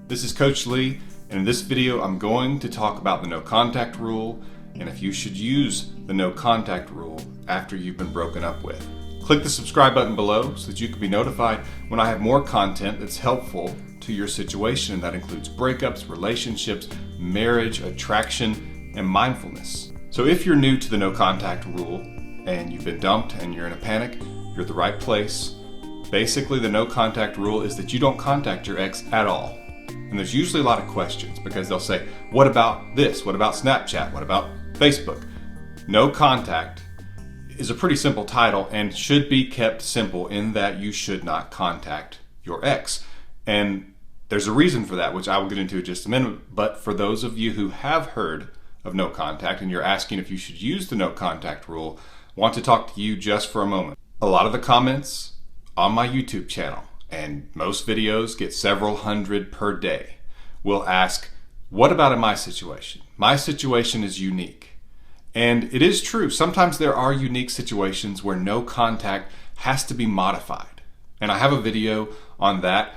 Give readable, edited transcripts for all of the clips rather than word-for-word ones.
This is Coach Lee, and in this video I'm going to talk about the no contact rule and if you should use the no contact rule after you've been broken up with. Click the subscribe button below so that you can be notified when I have more content that's helpful to your situation, and that includes breakups, relationships, marriage, attraction, and mindfulness. So if you're new to the no contact rule and you've been dumped and you're in a panic, you're at the right place. Basically, the no contact rule is that you don't contact your ex at all. And there's usually a lot of questions because they'll say, what about this? What about Snapchat? What about Facebook? No contact is a pretty simple title and should be kept simple in that you should not contact your ex. And there's a reason for that, which I will get into in just a minute. But for those of you who have heard of no contact and you're asking if you should use the no contact rule, I want to talk to you just for a moment. A lot of the comments on my YouTube channel, and most videos get several hundred per day, will ask, what about in my situation? My situation is unique. And it is true, sometimes there are unique situations where no contact has to be modified. And I have a video on that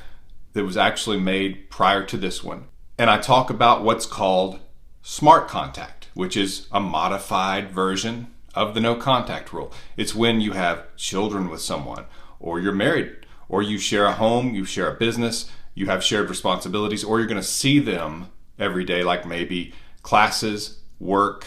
was actually made prior to this one. And I talk about what's called smart contact, which is a modified version of the no contact rule. It's when you have children with someone, or you're married, or you share a home, you share a business, you have shared responsibilities, or you're going to see them every day, like maybe classes, work,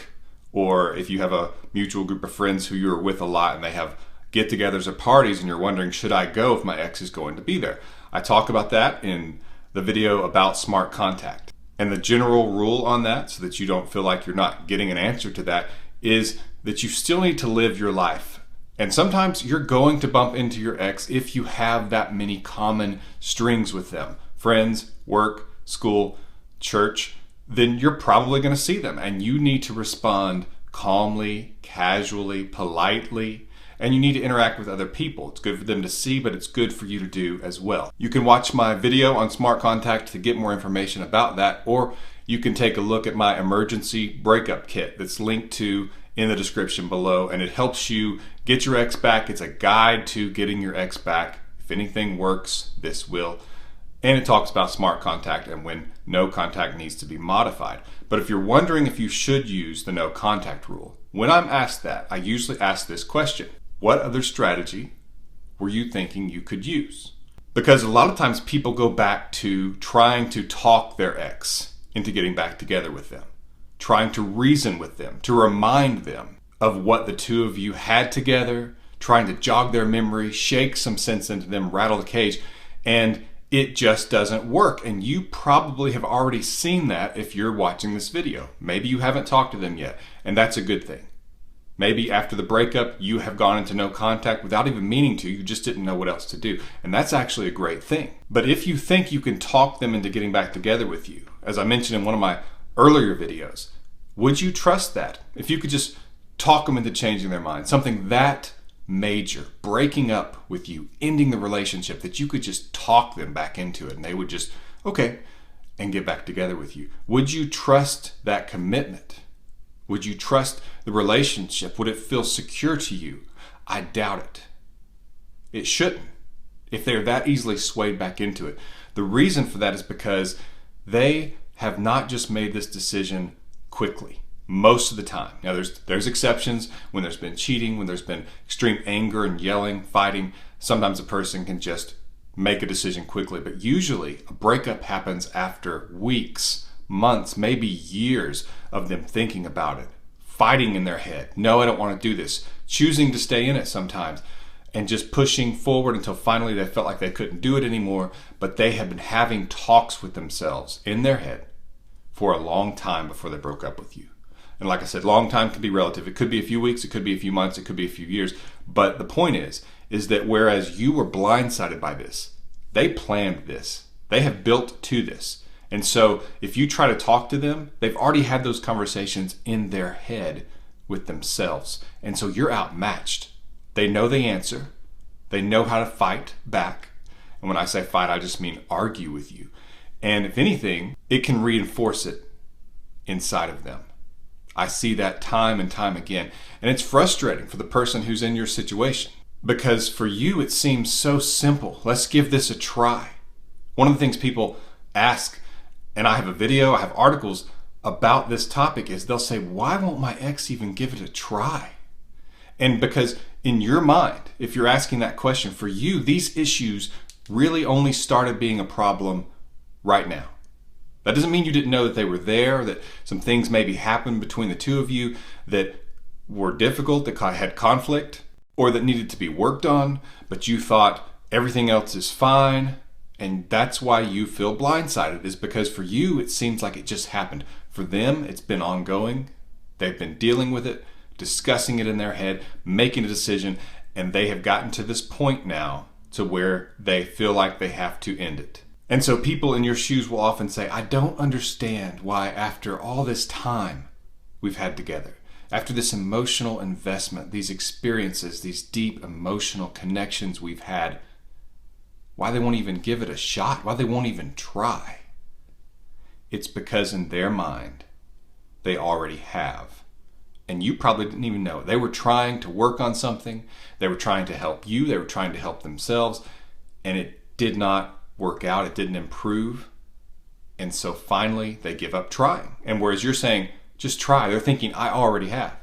or if you have a mutual group of friends who you're with a lot and they have get-togethers or parties and you're wondering, should I go if my ex is going to be there? I talk about that in the video about smart contact. And the general rule on that, so that you don't feel like you're not getting an answer to that, is that you still need to live your life. And sometimes you're going to bump into your ex if you have that many common strings with them. Friends, work, school, church, then you're probably going to see them. And you need to respond calmly, casually, politely, and you need to interact with other people. It's good for them to see, but it's good for you to do as well. You can watch my video on smart contact to get more information about that, or you can take a look at my emergency breakup kit that's linked to in the description below, and it helps you get your ex back. It's a guide to getting your ex back. If anything works, this will. And it talks about smart contact and when no contact needs to be modified. But if you're wondering if you should use the no contact rule, when I'm asked that, I usually ask this question: what other strategy were you thinking you could use? Because a lot of times people go back to trying to talk their ex into getting back together with them, trying to reason with them, to remind them of what the two of you had together, trying to jog their memory, shake some sense into them, rattle the cage, and it just doesn't work. And you probably have already seen that if you're watching this video. Maybe you haven't talked to them yet, and that's a good thing. Maybe after the breakup, you have gone into no contact without even meaning to. You just didn't know what else to do. And that's actually a great thing. But if you think you can talk them into getting back together with you, as I mentioned in one of my earlier videos, would you trust that? If you could just talk them into changing their mind, something that major, breaking up with you, ending the relationship, that you could just talk them back into it and they would just, okay, and get back together with you. Would you trust that commitment? Would you trust the relationship? Would it feel secure to you? I doubt it. It shouldn't, if they're that easily swayed back into it. The reason for that is because they have not just made this decision quickly, most of the time. Now there's exceptions when there's been cheating, when there's been extreme anger and yelling, fighting. Sometimes a person can just make a decision quickly, but usually a breakup happens after weeks, months, maybe years of them thinking about it, fighting in their head. No, I don't want to do this. Choosing to stay in it sometimes and just pushing forward until finally they felt like they couldn't do it anymore, but they have been having talks with themselves in their head for a long time before they broke up with you. And like I said, long time can be relative. It could be a few weeks, it could be a few months, it could be a few years. But the point is that whereas you were blindsided by this, they planned this. They have built to this. And so if you try to talk to them, they've already had those conversations in their head with themselves. And so you're outmatched. They know the answer. They know how to fight back. And when I say fight, I just mean argue with you. And if anything, it can reinforce it inside of them. I see that time and time again. And it's frustrating for the person who's in your situation because for you, it seems so simple. Let's give this a try. One of the things people ask and I have a video, I have articles about this topic, is they'll say, why won't my ex even give it a try? And because in your mind, if you're asking that question, for you, these issues really only started being a problem right now. That doesn't mean you didn't know that they were there, that some things maybe happened between the two of you that were difficult, that had conflict, or that needed to be worked on, but you thought everything else is fine. And that's why you feel blindsided, is because for you, it seems like it just happened. For them, it's been ongoing. They've been dealing with it, discussing it in their head, making a decision, and they have gotten to this point now to where they feel like they have to end it. And so people in your shoes will often say, I don't understand why after all this time we've had together, after this emotional investment, these experiences, these deep emotional connections we've had, why they won't even give it a shot, why they won't even try. It's because in their mind, they already have. And you probably didn't even know it. They were trying to work on something. They were trying to help you. They were trying to help themselves. And it did not work out. It didn't improve. And so finally, they give up trying. And whereas you're saying, just try, they're thinking, I already have.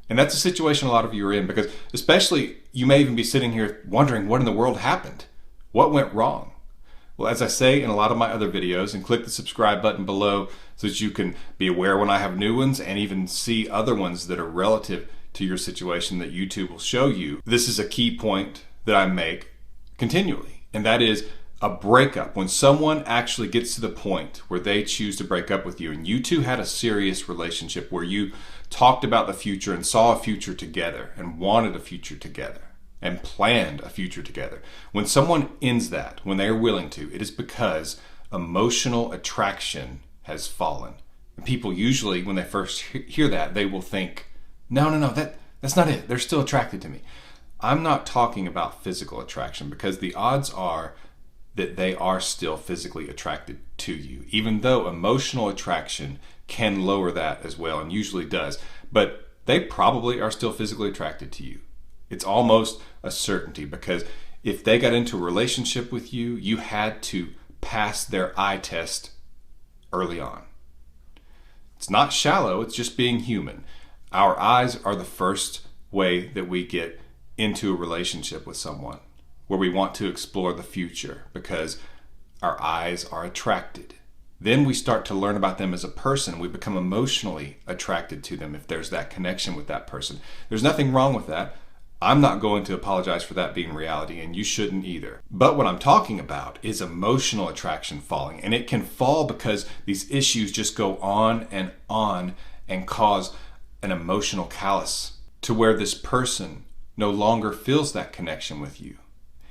And that's a situation a lot of you are in, because especially you may even be sitting here wondering what in the world happened. What went wrong? Well, as I say in a lot of my other videos, and click the subscribe button below so that you can be aware when I have new ones and even see other ones that are relative to your situation that YouTube will show you. This is a key point that I make continually, and that is a breakup. When someone actually gets to the point where they choose to break up with you, and you two had a serious relationship where you talked about the future and saw a future together and wanted a future together and planned a future together. When someone ends that, when they are willing to, it is because emotional attraction has fallen. And people usually, when they first hear that, they will think, no, that's not it. They're still attracted to me. I'm not talking about physical attraction, because the odds are that they are still physically attracted to you, even though emotional attraction can lower that as well, and usually does. But they probably are still physically attracted to you. It's almost a certainty, because if they got into a relationship with you, you had to pass their eye test early on. It's not shallow, it's just being human. Our eyes are the first way that we get into a relationship with someone, where we want to explore the future, because our eyes are attracted. Then we start to learn about them as a person. We become emotionally attracted to them if there's that connection with that person. There's nothing wrong with that. I'm not going to apologize for that being reality, and you shouldn't either. But what I'm talking about is emotional attraction falling, and it can fall because these issues just go on and cause an emotional callus to where this person no longer feels that connection with you.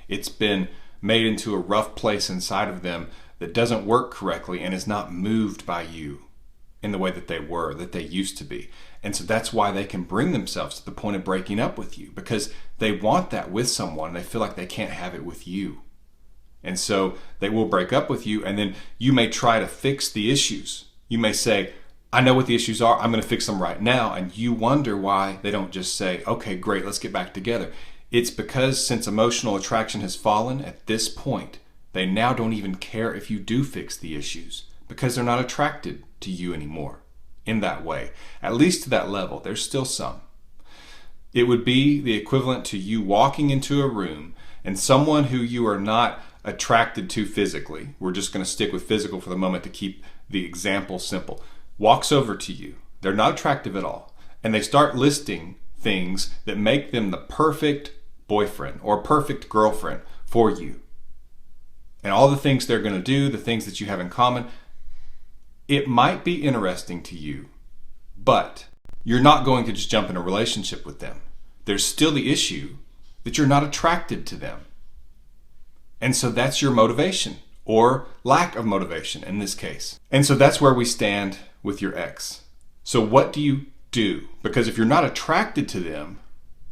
It's been made into a rough place inside of them that doesn't work correctly and is not moved by you in the way that they used to be. And so that's why they can bring themselves to the point of breaking up with you, because they want that with someone and they feel like they can't have it with you. And so they will break up with you, and then you may try to fix the issues. You may say, I know what the issues are, I'm going to fix them right now. And you wonder why they don't just say, okay, great, let's get back together. It's because since emotional attraction has fallen at this point, they now don't even care if you do fix the issues, because they're not attracted to you anymore in that way. At least to that level. There's still some. It would be the equivalent to you walking into a room and someone who you are not attracted to physically, we're just going to stick with physical for the moment to keep the example simple, walks over to you. They're not attractive at all. And they start listing things that make them the perfect boyfriend or perfect girlfriend for you. And all the things they're going to do, the things that you have in common, it might be interesting to you, but you're not going to just jump in a relationship with them. There's still the issue that you're not attracted to them. And so that's your motivation, or lack of motivation in this case. And so that's where we stand with your ex. So what do you do? Because if you're not attracted to them,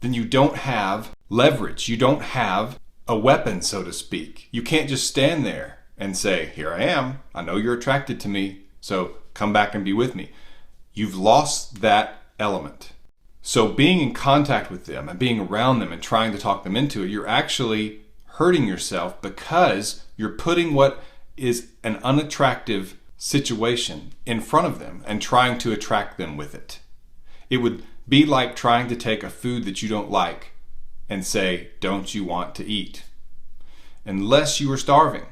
then you don't have leverage. You don't have a weapon, so to speak. You can't just stand there and say, here I am. I know you're attracted to me, so come back and be with me. You've lost that element. So being in contact with them and being around them and trying to talk them into it, you're actually hurting yourself, because you're putting what is an unattractive situation in front of them and trying to attract them with it. It would be like trying to take a food that you don't like and say, "Don't you want to eat?" Unless you are starving.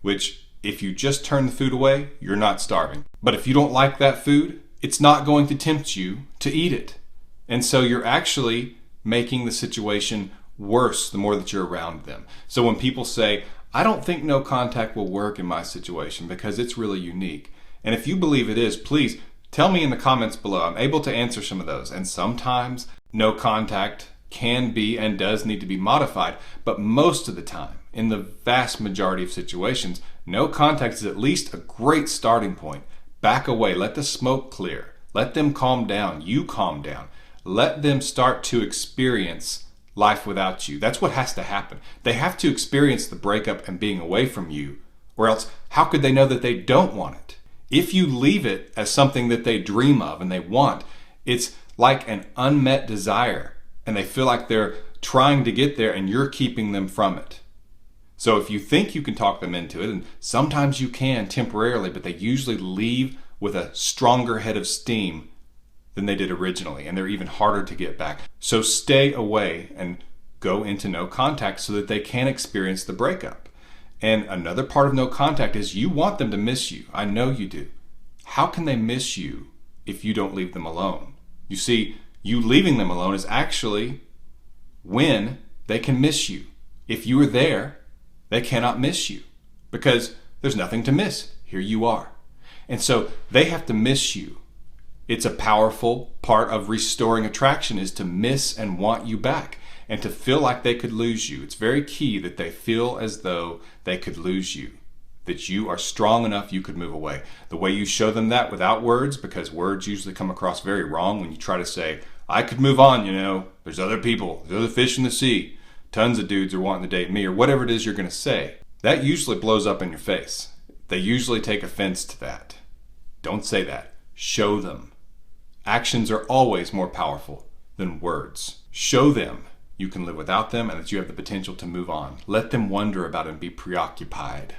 Which, if you just turn the food away, you're not starving. But if you don't like that food, it's not going to tempt you to eat it. And so you're actually making the situation worse the more that you're around them. So when people say, "I don't think no contact will work in my situation because it's really unique," and if you believe it is, please tell me in the comments below. I'm able to answer some of those. And sometimes no contact can be and does need to be modified, but most of the time, in the vast majority of situations, no contact is at least a great starting point. Back away, let the smoke clear, let them calm down, you calm down, let them start to experience life without you. That's what has to happen. They have to experience the breakup and being away from you, or else how could they know that they don't want it? If you leave it as something that they dream of and they want, it's like an unmet desire, and they feel like they're trying to get there and you're keeping them from it. So if you think you can talk them into it, and sometimes you can temporarily, but they usually leave with a stronger head of steam than they did originally, and they're even harder to get back. So stay away and go into no contact so that they can experience the breakup. And another part of no contact is you want them to miss you. I know you do. How can they miss you if you don't leave them alone? You see, you leaving them alone is actually when they can miss you. If you are there, they cannot miss you because there's nothing to miss. Here you are. And so they have to miss you. It's a powerful part of restoring attraction is to miss and want you back and to feel like they could lose you. It's very key that they feel as though they could lose you, that you are strong enough you could move away. The way you show them that without words, because words usually come across very wrong when you try to say, "I could move on, there's other people, there's other fish in the sea, tons of dudes are wanting to date me," or whatever it is you're going to say. That usually blows up in your face. They usually take offense to that. Don't say that. Show them. Actions are always more powerful than words. Show them you can live without them and that you have the potential to move on. Let them wonder about it and be preoccupied.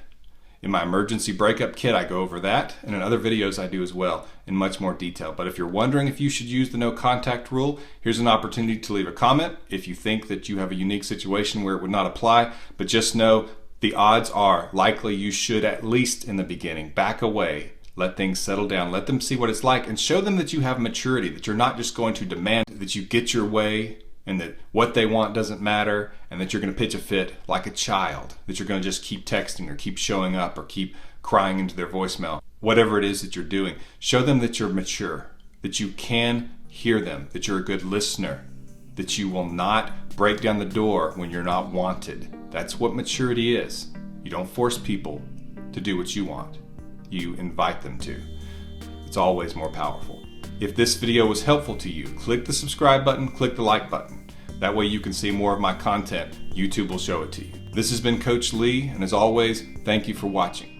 In my emergency breakup kit, I go over that, and in other videos I do as well in much more detail. But if you're wondering if you should use the no contact rule, here's an opportunity to leave a comment if you think that you have a unique situation where it would not apply. But just know the odds are likely you should, at least in the beginning, back away. Let things settle down. Let them see what it's like and show them that you have maturity, that you're not just going to demand that you get your way and that what they want doesn't matter and that you're going to pitch a fit like a child, that you're going to just keep texting or keep showing up or keep crying into their voicemail. Whatever it is that you're doing, show them that you're mature, that you can hear them, that you're a good listener, that you will not break down the door when you're not wanted. That's what maturity is. You don't force people to do what you want. You invite them to. It's always more powerful. If this video was helpful to you, click the subscribe button, click the like button. That way you can see more of my content. YouTube will show it to you. This has been Coach Lee, and as always, thank you for watching.